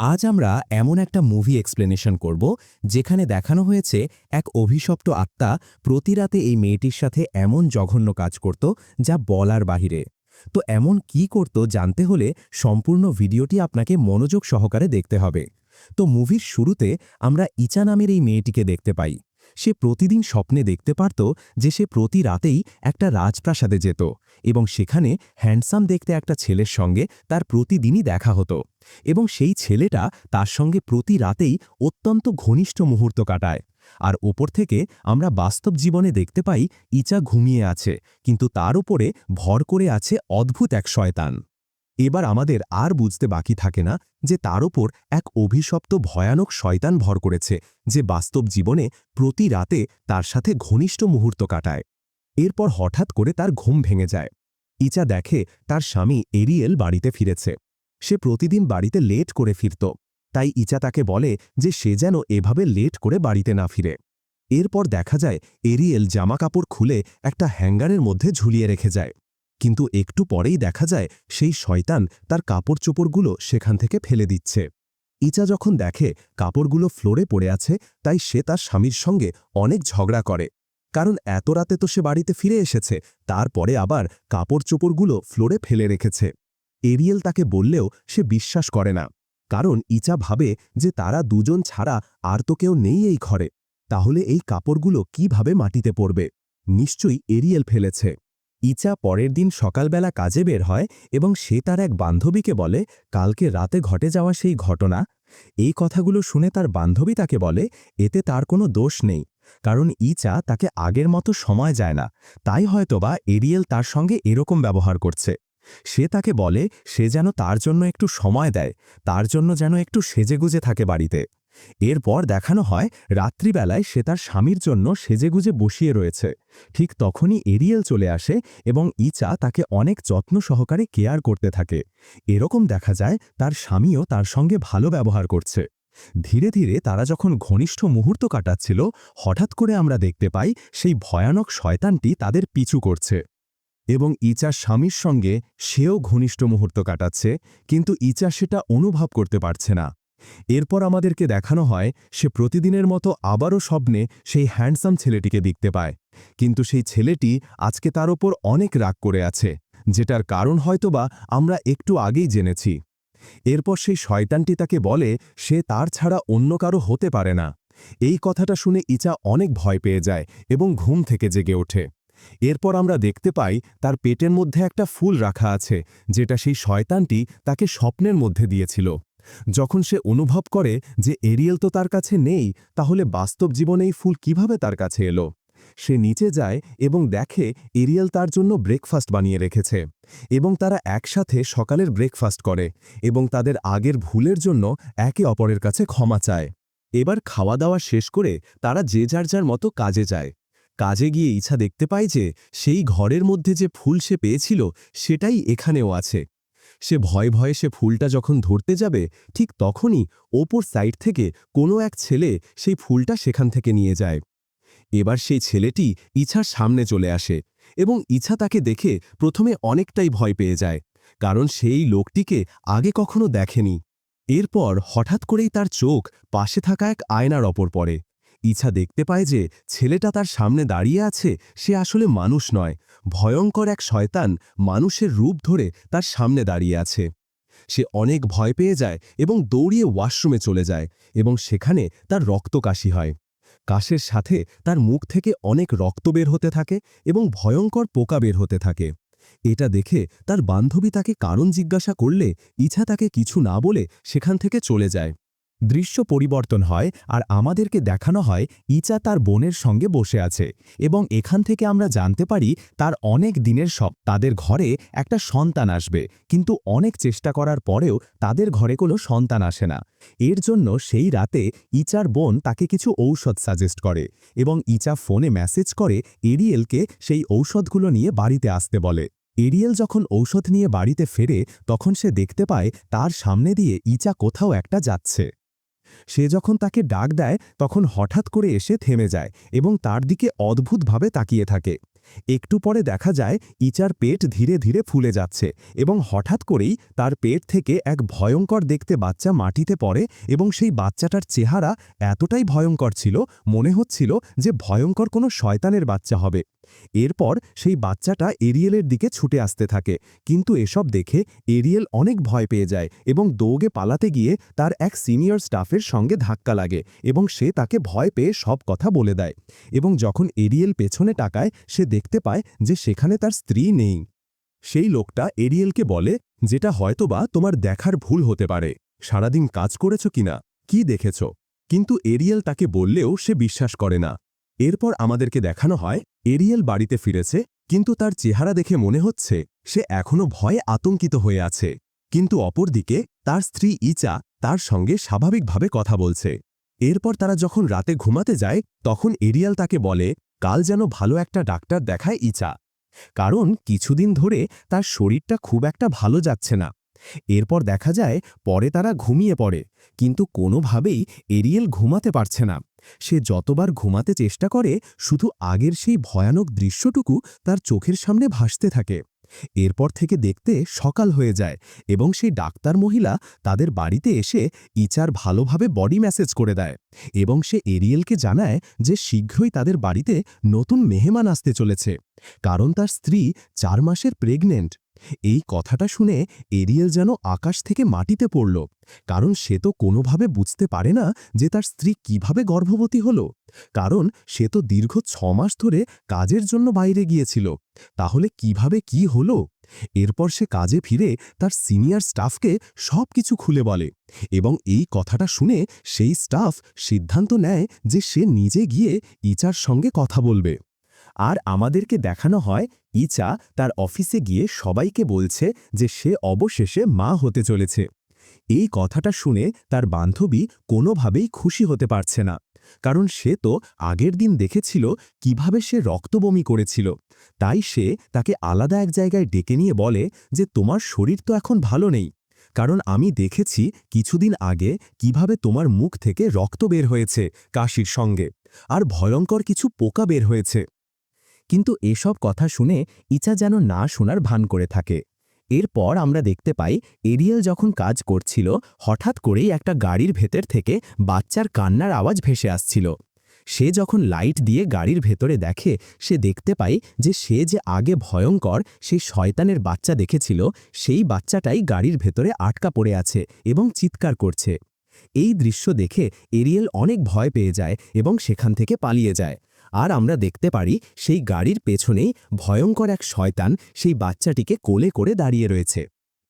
আজ আমরা এমন একটা মুভি এক্সপ্লেনেশন করব যেখানে দেখানো হয়েছে এক অভিশপ্ত আত্মা প্রতি রাতে এই মেয়েটির সাথে এমন জঘন্য কাজ করত যা বলার বাহিরে। তো এমন কি করত জানতে হলে সম্পূর্ণ ভিডিওটি আপনাকে মনোযোগ সহকারে দেখতে হবে। তো মুভির শুরুতে আমরা ইচা নামের এই মেয়েটিকে দেখতে পাই। সে প্রতিদিন স্বপ্নে দেখতে পারত যে সে প্রতি রাতেই একটা রাজপ্রাসাদে যেত এবং সেখানে হ্যান্ডসাম দেখতে একটা ছেলের সঙ্গে তার প্রতিদিনই দেখা হতো এবং সেই ছেলেটা তার সঙ্গে প্রতি রাতেই অত্যন্ত ঘনিষ্ঠ মুহূর্ত কাটায়। আর ওপর থেকে আমরা বাস্তব জীবনে দেখতে পাই ইচা ঘুমিয়ে আছে, কিন্তু তার উপরে ভর করে আছে অদ্ভুত এক শয়তান। এবার আমাদের আর বুঝতে বাকি থাকে না যে তার ওপর এক অভিশপ্ত ভয়ানক শয়তান ভর করেছে, যে বাস্তব জীবনে প্রতি রাতে তার সাথে ঘনিষ্ঠ মুহূর্ত কাটায়। এরপর হঠাৎ করে তার ঘুম ভেঙে যায়। ইচা দেখে তার স্বামী এরিয়েল বাড়িতে ফিরেছে। সে প্রতিদিন বাড়িতে লেট করে ফিরত, তাই ইচা তাকে বলে যে সে যেন এভাবে লেট করে বাড়িতে না ফিরে। এরপর দেখা যায় এরিয়েল জামাকাপড় খুলে একটা হ্যাঙ্গারের মধ্যে ঝুলিয়ে রেখে যায়, কিন্তু একটু পরেই দেখা যায় সেই শয়তান তার কাপড় চোপড়গুলো সেখান থেকে ফেলে দিচ্ছে। ইচা যখন দেখে কাপড়গুলো ফ্লোরে পড়ে আছে, তাই সে তার স্বামীর সঙ্গে অনেক ঝগড়া করে, কারণ এত রাতে তো সে বাড়িতে ফিরে এসেছে, তারপরে আবার কাপড় চোপড়গুলো ফ্লোরে ফেলে রেখেছে। এরিয়েল তাকে বললেও সে বিশ্বাস করে না, কারণ ইচা ভাবে যে তারা দুজন ছাড়া আর তো কেউ নেই এই ঘরে। তাহলে এই কাপড়গুলো কিভাবে মাটিতে পড়বে? নিশ্চয়ই এরিয়েল ফেলেছে। ইচা পরের দিন সকালবেলা কাজে বের হয় এবং সে তার এক বান্ধবীকে বলে কালকে রাতে ঘটে যাওয়া সেই ঘটনা। এই কথাগুলো শুনে তার বান্ধবী তাকে বলে এতে তার কোনো দোষ নেই, কারণ ইচা তাকে আগের মতো সময় যায় না, তাই হয়তোবা এরিয়েল তার সঙ্গে এরকম ব্যবহার করছে। সে তাকে বলে সে যেন তার জন্য একটু সময় দেয়, তার জন্য যেন একটু সেজেগুজে থাকে বাড়িতে। এরপর দেখানো হয় রাত্রিবেলায় সে তার স্বামীর জন্য সেজেগুজে বসিয়ে রয়েছে। ঠিক তখনই এরিয়েল চলে আসে এবং ইচা তাকে অনেক যত্ন সহকারে কেয়ার করতে থাকে। এরকম দেখা যায় তার স্বামীও তার সঙ্গে ভালো ব্যবহার করছে। ধীরে ধীরে তারা যখন ঘনিষ্ঠ মুহূর্ত কাটাচ্ছিল, হঠাৎ করে আমরা দেখতে পাই সেই ভয়ানক শয়তানটি তাদের পিছু করছে এবং ইচার স্বামীর সঙ্গে সেও ঘনিষ্ঠ মুহূর্ত কাটাচ্ছে, কিন্তু ইচা সেটা অনুভব করতে পারছে না। এরপর আমাদেরকে দেখানো হয় সে প্রতিদিনের মতো আবারও স্বপ্নে সেই হ্যান্ডসাম ছেলেটিকে দেখতে পায়, কিন্তু সেই ছেলেটি আজকে তার ওপর অনেক রাগ করে আছে, যেটার কারণ হয়তোবা আমরা একটু আগেই জেনেছি। এরপর সেই শয়তানটি তাকে বলে সে তার ছাড়া অন্য কারো হতে পারে না। এই কথাটা শুনে ইচা অনেক ভয় পেয়ে যায় এবং ঘুম থেকে জেগে ওঠে। এরপর আমরা দেখতে পাই তার পেটের মধ্যে একটা ফুল রাখা আছে, যেটা সেই শয়তানটি তাকে স্বপ্নের মধ্যে দিয়েছিল। যখন সে অনুভব করে যে এরিয়েল তো তার কাছে নেই, তাহলে বাস্তব জীবনে এই ফুল কিভাবে তার কাছে এলো? সে নিচে যায় এবং দেখে এরিয়েল তার জন্য ব্রেকফাস্ট বানিয়ে রেখেছে এবং তারা একসাথে সকালের ব্রেকফাস্ট করে এবং তাদের আগের ভুলের জন্য একে অপরের কাছে ক্ষমা চায়। এবার খাওয়া দাওয়া শেষ করে তারা যে যার যার মতো কাজে যায়। কাজে গিয়ে ইচ্ছা দেখতে পায় যে সেই ঘরের মধ্যে যে ফুল সে পেয়েছিল সেটাই এখানেও আছে। সে ভয়ে ভয়ে সে ফুলটা যখন ধরতে যাবে, ঠিক তখনই ওপর সাইড থেকে কোনো এক ছেলে সেই ফুলটা সেখান থেকে নিয়ে যায়। এবার সেই ছেলেটি ইছার সামনে চলে আসে এবং ইছা তাকে দেখে প্রথমে অনেকটাই ভয় পেয়ে যায়, কারণ সেই লোকটিকে আগে কখনো দেখেনি। এরপর হঠাৎ করেই তার চোখ পাশে থাকা এক আয়নার ওপর পড়ে। ইছা দেখতে পায় যে ছেলেটা তার সামনে দাঁড়িয়ে আছে সে আসলে মানুষ নয়, ভয়ঙ্কর এক শয়তান মানুষের রূপ ধরে তার সামনে দাঁড়িয়ে আছে। সে অনেক ভয় পেয়ে যায় এবং দৌড়িয়ে ওয়াশরুমে চলে যায় এবং সেখানে তার রক্তকাশি হয়। কাশের সাথে তার মুখ থেকে অনেক রক্ত বের হতে থাকে এবং ভয়ঙ্কর পোকা বের হতে থাকে। এটা দেখে তার বান্ধবী তাকে কারণ জিজ্ঞাসা করলে ইছা তাকে কিছু না বলে সেখান থেকে চলে যায়। দৃশ্য পরিবর্তন হয় আর আমাদেরকে দেখানো হয় ইচা তার বোনের সঙ্গে বসে আছে এবং এখান থেকে আমরা জানতে পারি তার অনেক দিনের তাদের ঘরে একটা সন্তান আসবে, কিন্তু অনেক চেষ্টা করার পরেও তাদের ঘরে কোনো সন্তান আসে না। এর জন্য সেই রাতে ইচার বোন তাকে কিছু ঔষধ সাজেস্ট করে এবং ইচা ফোনে মেসেজ করে এরিয়েলকে সেই ঔষধগুলো নিয়ে বাড়িতে আসতে বলে। এরিয়েল যখন ঔষধ নিয়ে বাড়িতে ফেরে তখন সে দেখতে পায় তার সামনে দিয়ে ইচা কোথাও একটা যাচ্ছে। সে যখন তাকে ডাক দেয় তখন হঠাৎ করে এসে থেমে যায় এবং তার দিকে অদ্ভুতভাবে তাকিয়ে থাকে। একটু পরে দেখা যায় ইচার পেট ধীরে ধীরে ফুলে যাচ্ছে এবং হঠাৎ করেই তার পেট থেকে এক ভয়ঙ্কর দেখতে বাচ্চা মাটিতে পড়ে এবং সেই বাচ্চাটার চেহারা এতটাই ভয়ঙ্কর ছিল, মনে হচ্ছিল যে ভয়ঙ্কর কোনো শয়তানের বাচ্চা হবে। এরপর সেই বাচ্চাটা এরিয়েলের দিকে ছুটে আসতে থাকে, কিন্তু এসব দেখে এরিয়েল অনেক ভয় পেয়ে যায় এবং দৌড়ে পালাতে গিয়ে তার এক সিনিয়র স্টাফের সঙ্গে ধাক্কা লাগে এবং সে তাকে ভয় পেয়ে সব কথা বলে দেয়। এবং যখন এরিয়েল পেছনে তাকায় সে দেখতে পায় যে সেখানে তার স্ত্রী নেই। সেই লোকটা এরিয়েলকে বলে, যেটা হয়তোবা তোমার দেখার ভুল হতে পারে, সারাদিন কাজ করেছ কিনা, কি দেখেছ? কিন্তু এরিয়েল তাকে বললেও সে বিশ্বাস করে না। এরপর আমাদেরকে দেখানো হয় এরিয়েল বাড়িতে ফিরেছে, কিন্তু তার চেহারা দেখে মনে হচ্ছে সে এখনো ভয়ে আতঙ্কিত হয়ে আছে। কিন্তু অপরদিকে তার স্ত্রী ইচা তার সঙ্গে স্বাভাবিকভাবে কথা বলছে। এরপর তারা যখন রাতে ঘুমাতে যায় তখন এরিয়েল তাকে বলে কাল যেন ভালো একটা ডাক্তার দেখায় ইচা, কারণ কিছুদিন ধরে তার শরীরটা খুব একটা ভালো যাচ্ছে না। এরপর দেখা যায় পরে তারা ঘুমিয়ে পড়ে, কিন্তু কোনোভাবেই এরিয়েল ঘুমাতে পারছে না। সে যতবার ঘুমাতে চেষ্টা করে শুধু আগের সেই ভয়ানক দৃশ্যটুকু তার চোখের সামনে ভাসতে থাকে। এরপর থেকে দেখতে সকাল হয়ে যায় এবং সেই ডাক্তার মহিলা তাদের বাড়িতে এসে ইচার ভালোভাবে বডি ম্যাসেজ করে দেয় এবং সে এরিয়েলকে জানায় যে শীঘ্রই তাদের বাড়িতে নতুন মেহমান আসতে চলেছে, কারণ তার স্ত্রী 4 মাসের প্রেগনেন্ট। এই কথাটা শুনে এরিয়েল যেন আকাশ থেকে মাটিতে পড়ল, কারণ সে তো কোনোভাবে বুঝতে পারে না যে তার স্ত্রী কিভাবে গর্ভবতী হল, কারণ সে তো দীর্ঘ 6 মাস ধরে কাজের জন্য বাইরে গিয়েছিল। তাহলে কিভাবে কি হলো? এরপর সে কাজে ফিরে তার সিনিয়র স্টাফকে সবকিছু খুলে বলে এবং এই কথাটা শুনে সেই স্টাফ সিদ্ধান্ত নেয় যে সে নিজে গিয়ে ইচার সঙ্গে কথা বলবে। আর আমাদেরকে দেখানো হয় ইচা তার অফিসে গিয়ে সবাইকে বলছে যে সে অবশেষে মা হতে চলেছে। এই কথাটা শুনে তার বান্ধবী কোনোভাবেই খুশি হতে পারছে না, কারণ সে তো আগের দিন দেখেছিল কিভাবে সে রক্তবমি করেছিল। তাই সে তাকে আলাদা এক জায়গায় ডেকে নিয়ে বলে যে তোমার শরীর তো এখন ভালো নেই, কারণ আমি দেখেছি কিছুদিন আগে কিভাবে তোমার মুখ থেকে রক্ত বের হয়েছে কাশির সঙ্গে, আর ভয়ঙ্কর কিছু পোকা বের হয়েছে। কিন্তু এসব কথা শুনে ইচা যেন না শোনার ভান করে থাকে। এরপর আমরা দেখতে পাই এরিয়েল যখন কাজ করছিল হঠাৎ করেই একটা গাড়ির ভেতর থেকে বাচ্চার কান্নার আওয়াজ ভেসে আসছিল। সে যখন লাইট দিয়ে গাড়ির ভেতরে দেখে সে দেখতে পায় যে সে যে আগে ভয়ঙ্কর সেই শয়তানের বাচ্চা দেখেছিল সেই বাচ্চাটাই গাড়ির ভেতরে আটকা পড়ে আছে এবং চিৎকার করছে। এই দৃশ্য দেখে এরিয়েল অনেক ভয় পেয়ে যায় এবং সেখান থেকে পালিয়ে যায়। আর আমরা দেখতে পারি সেই গাড়ির পেছনেই ভয়ঙ্কর এক শয়তান সেই বাচ্চাটিকে কোলে করে দাঁড়িয়ে রয়েছে।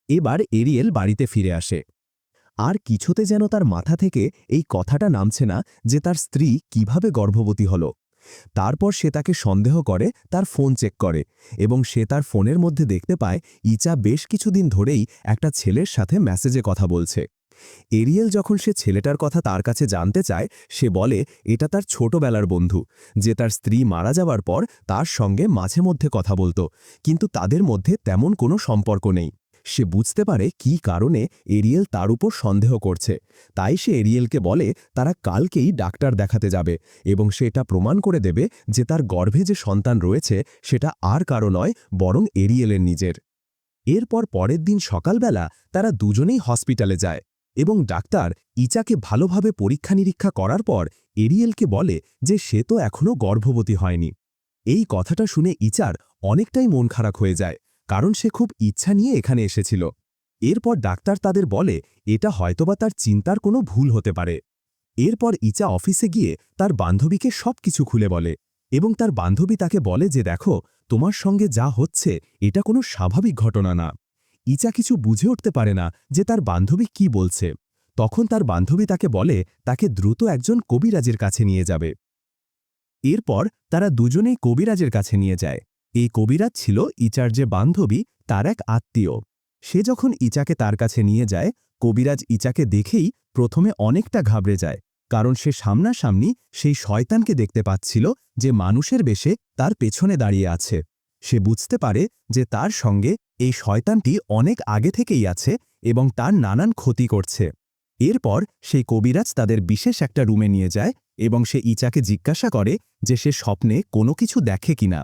এবার এরিয়েল বাড়িতে ফিরে আসে, আর কিছুতে যেন তার মাথা থেকে এই কথাটা নামছে না যে তার স্ত্রী কিভাবে গর্ভবতী হল। তারপর সে তাকে সন্দেহ করে, তার ফোন চেক করে এবং সে তার ফোনের মধ্যে দেখতে পায় ইচা বেশ কিছুদিন ধরেই একটা ছেলের সাথে মেসেজে কথা বলছে। এরিয়েল যখন সে ছেলেটার কথা তার কাছে জানতে চায় সে বলে এটা তার ছোটবেলার বন্ধু, যে তার স্ত্রী মারা যাওয়ার পর তার সঙ্গে মাঝে মধ্যে কথা বলতো, কিন্তু তাদের মধ্যে তেমন কোনো সম্পর্ক নেই। সে বুঝতে পারে কী কারণে এরিয়েল তার উপর সন্দেহ করছে, তাই সে এরিয়েলকে বলে তারা কালকেই ডাক্তার দেখাতে যাবে এবং সে এটা প্রমাণ করে দেবে যে তার গর্ভে যে সন্তান রয়েছে সেটা আর কারো নয় বরং এরিয়েলের নিজের। এরপর পরের দিন সকালবেলা তারা দুজনেই হসপিটালে যায় এবং ডাক্তার ইচাকে ভালোভাবে পরীক্ষা নিরীক্ষা করার পর এরিয়েলকে বলে যে সে তো এখনও গর্ভবতী হয়নি। এই কথাটা শুনে ইচার অনেকটাই মন খারাপ হয়ে যায়, কারণ সে খুব ইচ্ছা নিয়ে এখানে এসেছিল। এরপর ডাক্তার তাদের বলে এটা হয়তোবা তার চিন্তার কোনো ভুল হতে পারে। এরপর ইচা অফিসে গিয়ে তার বান্ধবীকে সবকিছু খুলে বলে এবং তার বান্ধবী তাকে বলে যে দেখো তোমার সঙ্গে যা হচ্ছে এটা কোনো স্বাভাবিক ঘটনা না। ইচা কিছু বুঝে উঠতে পারে না যে তার বান্ধবী কি বলছে। তখন তার বান্ধবী তাকে বলে তাকে দ্রুত একজন কবিরাজের কাছে নিয়ে যাবে। এরপর তারা দুজনেই কবিরাজের কাছে নিয়ে যায়। এই কবিরাজ ছিল ইচার যে বান্ধবী তার এক আত্মীয়। সে যখন ইচাকে তার কাছে নিয়ে যায় কবিরাজ ইচাকে দেখেই প্রথমে অনেকটা ঘাবড়ে যায়, কারণ সে সামনাসামনি সেই শয়তানকে দেখতে পাচ্ছিল যে মানুষের বেশে তার পেছনে দাঁড়িয়ে আছে। সে বুঝতে পারে যে তার সঙ্গে এই শয়তানটি অনেক আগে থেকেই আছে এবং তার নানান ক্ষতি করছে। এরপর সেই কবিরাজ তাদের বিশেষ একটা রুমে নিয়ে যায় এবং সে ইচাকে জিজ্ঞাসা করে যে সে স্বপ্নে কোনো কিছু দেখে কিনা।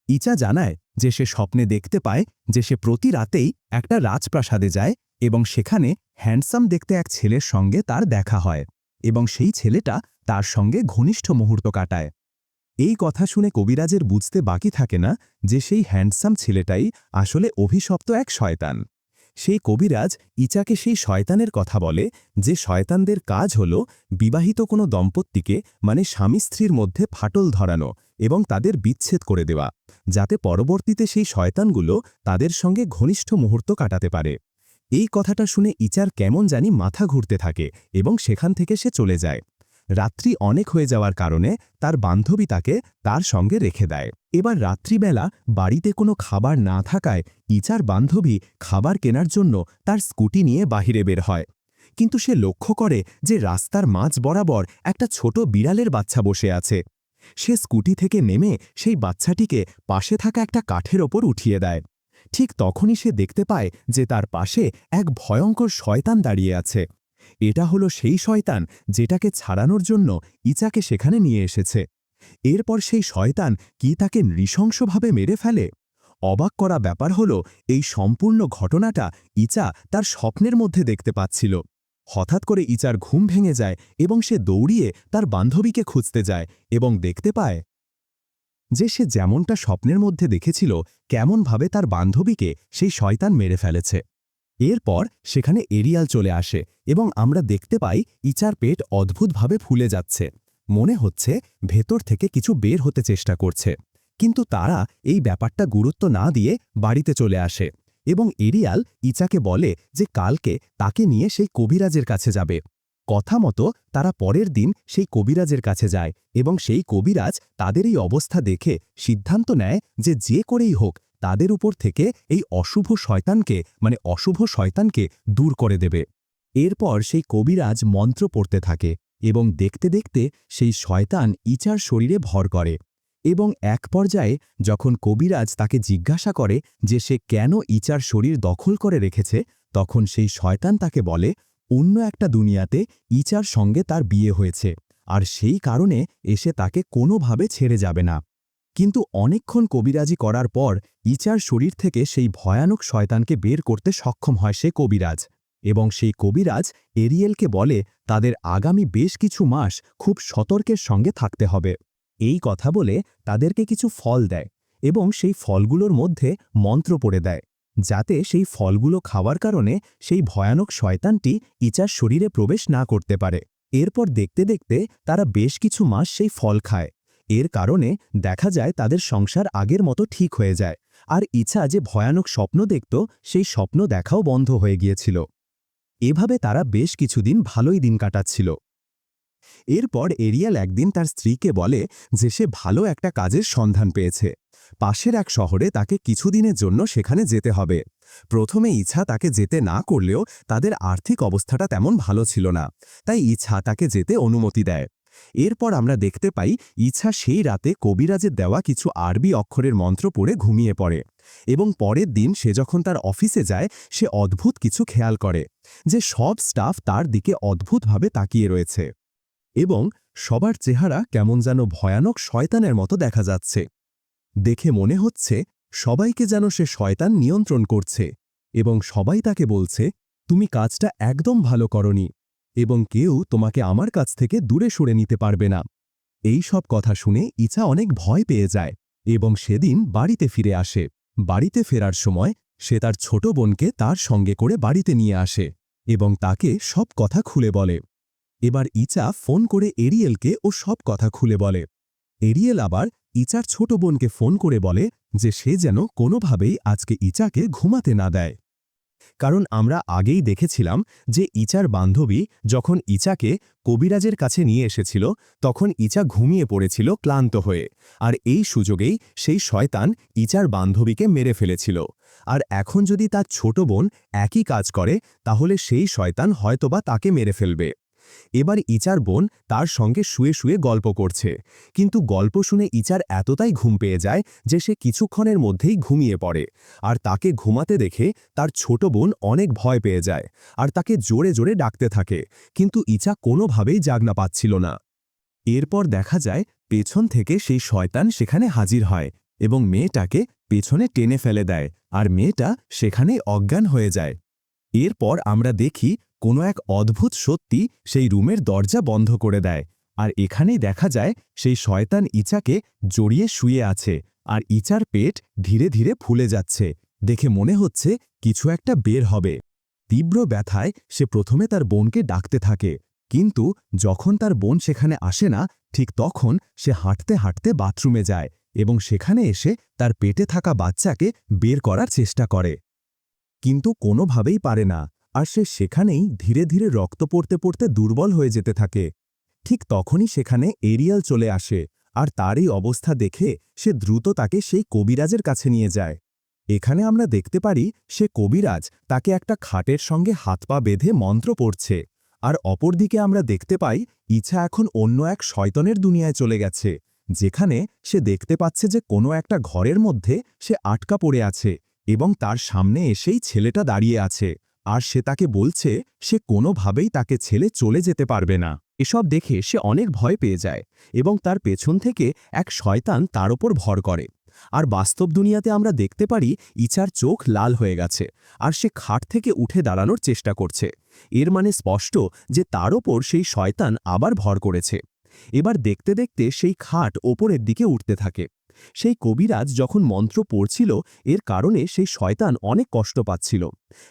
ইচা জানায় যে সে স্বপ্নে দেখতে পায় যে সে প্রতি রাতেই একটা রাজপ্রাসাদে যায় এবং সেখানে হ্যান্ডসাম দেখতে এক ছেলের সঙ্গে তার দেখা হয় এবং সেই ছেলেটা তার সঙ্গে ঘনিষ্ঠ মুহূর্ত কাটায়। এই কথা শুনে কবিরাজের বুঝতে বাকি থাকে না যে সেই হ্যান্ডসাম ছেলেটাই আসলে অভিশপ্ত এক শয়তান। সেই কবিরাজ ইচাকে সেই শয়তানের কথা বলে যে শয়তানদের কাজ হল বিবাহিত কোনো দম্পতিকে মানে স্বামী স্ত্রীর মধ্যে ফাটল ধরানো এবং তাদের বিচ্ছেদ করে দেওয়া, যাতে পরবর্তীতে সেই শয়তানগুলো তাদের সঙ্গে ঘনিষ্ঠ মুহূর্ত কাটাতে পারে। এই কথাটা শুনে ইচার কেমন জানি মাথা ঘুরতে থাকে এবং সেখান থেকে সে চলে যায়। রাত্রি অনেক হয়ে যাওয়ার কারণে তার বান্ধবী তাকে তার সঙ্গে রেখে দেয়। এবার রাত্রিবেলা বাড়িতে কোনো খাবার না থাকায় ইচার বান্ধবী খাবার কেনার জন্য তার স্কুটি নিয়ে বাহিরে বের হয়, কিন্তু সে লক্ষ্য করে যে রাস্তার মাঝ বরাবর একটা ছোট বিড়ালের বাচ্চা বসে আছে। সে স্কুটি থেকে নেমে সেই বাচ্চাটিকে পাশে থাকা একটা কাঠের ওপর উঠিয়ে দেয়। ঠিক তখনই সে দেখতে পায় যে তার পাশে এক ভয়ঙ্কর শয়তান দাঁড়িয়ে আছে। এটা হলো সেই শয়তান যেটাকে ছাড়ানোর জন্য ইচাকে সেখানে নিয়ে এসেছে। এরপর সেই শয়তান কি তাকে নৃশংসভাবে মেরে ফেলে? অবাক করা ব্যাপার হলো এই সম্পূর্ণ ঘটনাটা ইচা তার স্বপ্নের মধ্যে দেখতে পাচ্ছিল। হঠাৎ করে ইচার ঘুম ভেঙে যায় এবং সে দৌড়িয়ে তার বান্ধবীকে খুঁজতে যায় এবং দেখতে পায় যে সে যেমনটা স্বপ্নের মধ্যে দেখেছিল কেমনভাবে তার বান্ধবীকে সেই শয়তান মেরে ফেলেছে। এরপর সেখানে এরিয়াল চলে আসে এবং আমরা দেখতে পাই ইচার পেট অদ্ভুতভাবে ফুলে যাচ্ছে, মনে হচ্ছে ভেতর থেকে কিছু বের হতে চেষ্টা করছে। কিন্তু তারা এই ব্যাপারটা গুরুত্ব না দিয়ে বাড়িতে চলে আসে এবং এরিয়াল ইচাকে বলে যে কালকে তাকে নিয়ে সেই কবিরাজের কাছে যাবে। কথা মতো তারা পরের দিন সেই কবিরাজের কাছে যায় এবং সেই কবিরাজ তাদের এই অবস্থা দেখে সিদ্ধান্ত নেয় যে যে করেই হোক তাদের উপর থেকে এই অশুভ শয়তানকে দূর করে দেবে। এরপর সেই কবিরাজ মন্ত্র পড়তে থাকে এবং দেখতে দেখতে সেই শয়তান ইচার শরীরে ভর করে এবং এক পর্যায়ে যখন কবিরাজ তাকে জিজ্ঞাসা করে যে সে কেন ইচার শরীর দখল করে রেখেছে, তখন সেই শয়তান তাকে বলে অন্য একটা দুনিয়াতে ইচার সঙ্গে তার বিয়ে হয়েছে আর সেই কারণে এসে তাকে কোনোভাবে ছেড়ে যাবে না। কিন্তু অনেকক্ষণ কবিরাজি করার পর ইচার শরীর থেকে সেই ভয়ানক শয়তানকে বের করতে সক্ষম হয় সে কবিরাজ এবং সেই কবিরাজ এরিয়েলকে বলে তাদের আগামী বেশ কিছু মাস খুব সতর্কের সঙ্গে থাকতে হবে। এই কথা বলে তাদেরকে কিছু ফল দেয় এবং সেই ফলগুলোর মধ্যে মন্ত্র পড়ে দেয় যাতে সেই ফলগুলো খাওয়ার কারণে সেই ভয়ানক শয়তানটি ইচার শরীরে প্রবেশ না করতে পারে। এরপর দেখতে দেখতে তারা বেশ কিছু মাস সেই ফল খায়। এর কারণে দেখা যায় তাদের সংসার আগের মতো ঠিক হয়ে যায় আর ইচ্ছা যে ভয়ানক স্বপ্ন দেখত সেই স্বপ্ন দেখাও বন্ধ হয়ে গিয়েছিল। এভাবে তারা বেশ কিছুদিন ভালোই দিন কাটাচ্ছিল। এরপর এরিয়াল একদিন তার স্ত্রীকে বলে যে সে ভালো একটা কাজের সন্ধান পেয়েছে। পাশের এক শহরে তাকে কিছুদিনের জন্য সেখানে যেতে হবে। প্রথমে ইচ্ছা তাকে যেতে না করলেও তাদের আর্থিক অবস্থাটা তেমন ভালো ছিল না, তাই ইচ্ছা তাকে যেতে অনুমতি দেয়। এরপর আমরা দেখতে পাই ইচ্ছা সেই রাতে কবিরাজের দেওয়া কিছু আরবি অক্ষরের মন্ত্র পড়ে ঘুমিয়ে পড়ে এবং পরের দিন সে যখন তার অফিসে যায় সে অদ্ভুত কিছু খেয়াল করে যে সব স্টাফ তার দিকে অদ্ভুতভাবে তাকিয়ে রয়েছে এবং সবার চেহারা কেমন যেন ভয়ানক শয়তানের মতো দেখা যাচ্ছে। দেখে মনে হচ্ছে সবাইকে যেন সে শয়তান নিয়ন্ত্রণ করছে এবং সবাই তাকে বলছে তুমি কাজটা একদম ভালো করনি এবং কেউ তোমাকে আমার কাছ থেকে দূরে সরে নিতে পারবে না। এই সব কথা শুনে ইচ্ছা অনেক ভয় পেয়ে যায় এবং সেদিন বাড়িতে ফিরে আসে। বাড়িতে ফেরার সময় সে তার ছোট বোনকে তার সঙ্গে করে বাড়িতে নিয়ে আসে এবং তাকে সব কথা খুলে বলে। এবার ইচা ফোন করে এরিয়েলকে ও সব কথা খুলে বলে। এরিয়েল আবার ইচার ছোট বোনকে ফোন করে বলে যে সে যেন কোনোভাবেই আজকে ইচাকে ঘুমাতে না দেয়, কারণ আমরা আগেই দেখেছিলাম যে ইচার বান্ধবী যখন ইচাকে কবিরাজের কাছে নিয়ে এসেছিল তখন ইচা ঘুমিয়ে পড়েছিল ক্লান্ত হয়ে, আর এই সুযোগেই সেই শয়তান ইচার বান্ধবীকে মেরে ফেলেছিল। আর এখন যদি তার ছোট বোন একই কাজ করে তাহলে সেই শয়তান হয়তোবা তাকে মেরে ফেলবে। এবার ইচার বোন তার সঙ্গে শুয়ে শুয়ে গল্প করছে, কিন্তু গল্প শুনে ইচার এতটাই ঘুম পেয়ে যায় যে সে কিছুক্ষণের মধ্যেই ঘুমিয়ে পড়ে। আর তাকে ঘুমাতে দেখে তার ছোট বোন অনেক ভয় পেয়ে যায় আর তাকে জোরে জোরে ডাকতে থাকে, কিন্তু ইচা কোনোভাবেই জাগনা পাচ্ছিল না। এরপর দেখা যায় পেছন থেকে সেই শয়তান সেখানে হাজির হয় এবং মেয়েটাকে পেছনে টেনে ফেলে দেয় আর মেয়েটা সেখানেই অজ্ঞান হয়ে যায়। এরপর আমরা দেখি কোনো এক অদ্ভুত সত্যি সেই রুমের দরজা বন্ধ করে দেয়, আর এখানেই দেখা যায় সেই শয়তান ইচাকে জড়িয়ে শুয়ে আছে, আর ইচার পেট ধীরে ধীরে ফুলে যাচ্ছে। দেখে মনে হচ্ছে কিছু একটা বের হবে। তীব্র ব্যথায় সে প্রথমে তার বোনকে ডাকতে থাকে, কিন্তু যখন তার বোন সেখানে আসে না, ঠিক তখন সে হাঁটতে হাঁটতে বাথরুমে যায় এবং সেখানে এসে তার পেটে থাকা বাচ্চাকে বের করার চেষ্টা করে, কিন্তু কোনোভাবেই পারে না, আর সে সেখানেই ধীরে ধীরে রক্ত পড়তে পড়তে দুর্বল হয়ে যেতে থাকে। ঠিক তখনই সেখানে এরিয়াল চলে আসে, আর তার এই অবস্থা দেখে সে দ্রুত তাকে সেই কবিরাজের কাছে নিয়ে যায়। এখানে আমরা দেখতে পারি সে কবিরাজ তাকে একটা খাটের সঙ্গে হাত পা বেঁধে মন্ত্র পড়ছে, আর অপরদিকে আমরা দেখতে পাই ইছা এখন অন্য এক শয়তানের দুনিয়ায় চলে গেছে, যেখানে সে দেখতে পাচ্ছে যে কোনো একটা ঘরের মধ্যে সে আটকা পড়ে আছে এবং তার সামনে এসেই ছেলেটা দাঁড়িয়ে আছে, আর সে তাকে বলছে সে কোনোভাবেই তাকে ছেলে চলে যেতে পারবে না। এসব দেখে সে অনেক ভয় পেয়ে যায় এবং তার পেছন থেকে এক শয়তান তার ওপর ভর করে। আর বাস্তব দুনিয়াতে আমরা দেখতে পারি ইচার চোখ লাল হয়ে গেছে, আর সে খাট থেকে উঠে দাঁড়ানোর চেষ্টা করছে। এর মানে স্পষ্ট যে তার ওপর সেই শয়তান আবার ভর করেছে। এবার দেখতে দেখতে সেই খাট ওপরের দিকে উঠতে থাকে। সেই কবিরাজ যখন মন্ত্র পড়ছিল, এর কারণে সেই শয়তান অনেক কষ্ট পাচ্ছিল।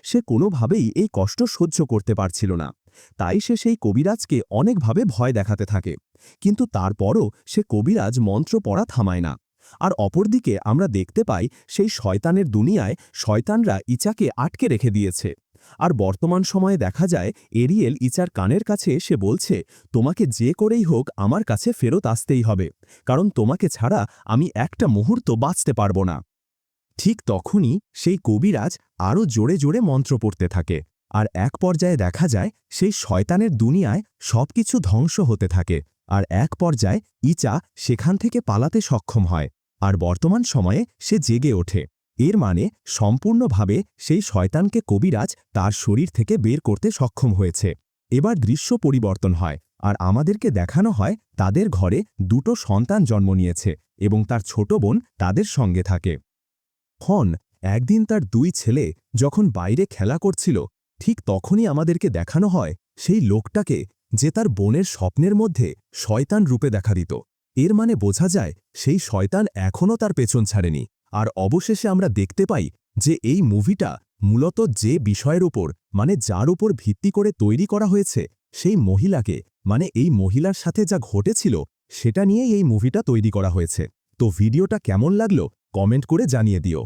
সে কোনোভাবেই এই কষ্ট সহ্য করতে পারছিল না, তাই সে সেই কবিরাজকে অনেকভাবে ভয় দেখাতে থাকে, কিন্তু তারপরও সে কবিরাজ মন্ত্র পড়া থামায় না। আর অপরদিকে আমরা দেখতে পাই সেই শয়তানের দুনিয়ায় শয়তানরা ইচাকে আটকে রেখে দিয়েছে। আর বর্তমান সময়ে দেখা যায় এরিয়েল ইচার কানের কাছে এসে বলছে, তোমাকে যে করেই হোক আমার কাছে ফেরত আসতেই হবে, কারণ তোমাকে ছাড়া আমি একটা মুহূর্ত বাঁচতে পারব না। ঠিক তখনই সেই কবিরাজ আরও জোরে জোরে মন্ত্র পড়তে থাকে, আর এক পর্যায়ে দেখা যায় সেই শয়তানের দুনিয়ায় সবকিছু ধ্বংস হতে থাকে, আর এক পর্যায়ে ইচা সেখান থেকে পালাতে সক্ষম হয়, আর বর্তমান সময়ে সে জেগে ওঠে। এর মানে সম্পূর্ণভাবে সেই শয়তানকে কবিরাজ তার শরীর থেকে বের করতে সক্ষম হয়েছে। এবার দৃশ্য পরিবর্তন হয়, আর আমাদেরকে দেখানো হয় তাদের ঘরে দুটো সন্তান জন্ম নিয়েছে এবং তার ছোট বোন তাদের সঙ্গে থাকে। একদিন তার দুই ছেলে যখন বাইরে খেলা করছিল, ঠিক তখনই আমাদেরকে দেখানো হয় সেই লোকটাকে, যে তার বোনের স্বপ্নের মধ্যে শয়তান রূপে দেখা দিত। এর মানে বোঝা যায় সেই শয়তান এখনও তার পেছন ছাড়েনি। আর অবশেষে আমরা দেখতে পাই যে এই মুভিটা মূলত যে বিষয়ের উপর, মানে যার উপর ভিত্তি করে তৈরি করা হয়েছে, সেই মহিলাকে, মানে এই মহিলার সাথে যা ঘটেছিল সেটা নিয়েই এই মুভিটা তৈরি করা হয়েছে। তো ভিডিওটা কেমন লাগলো কমেন্ট করে জানিয়ে দিও।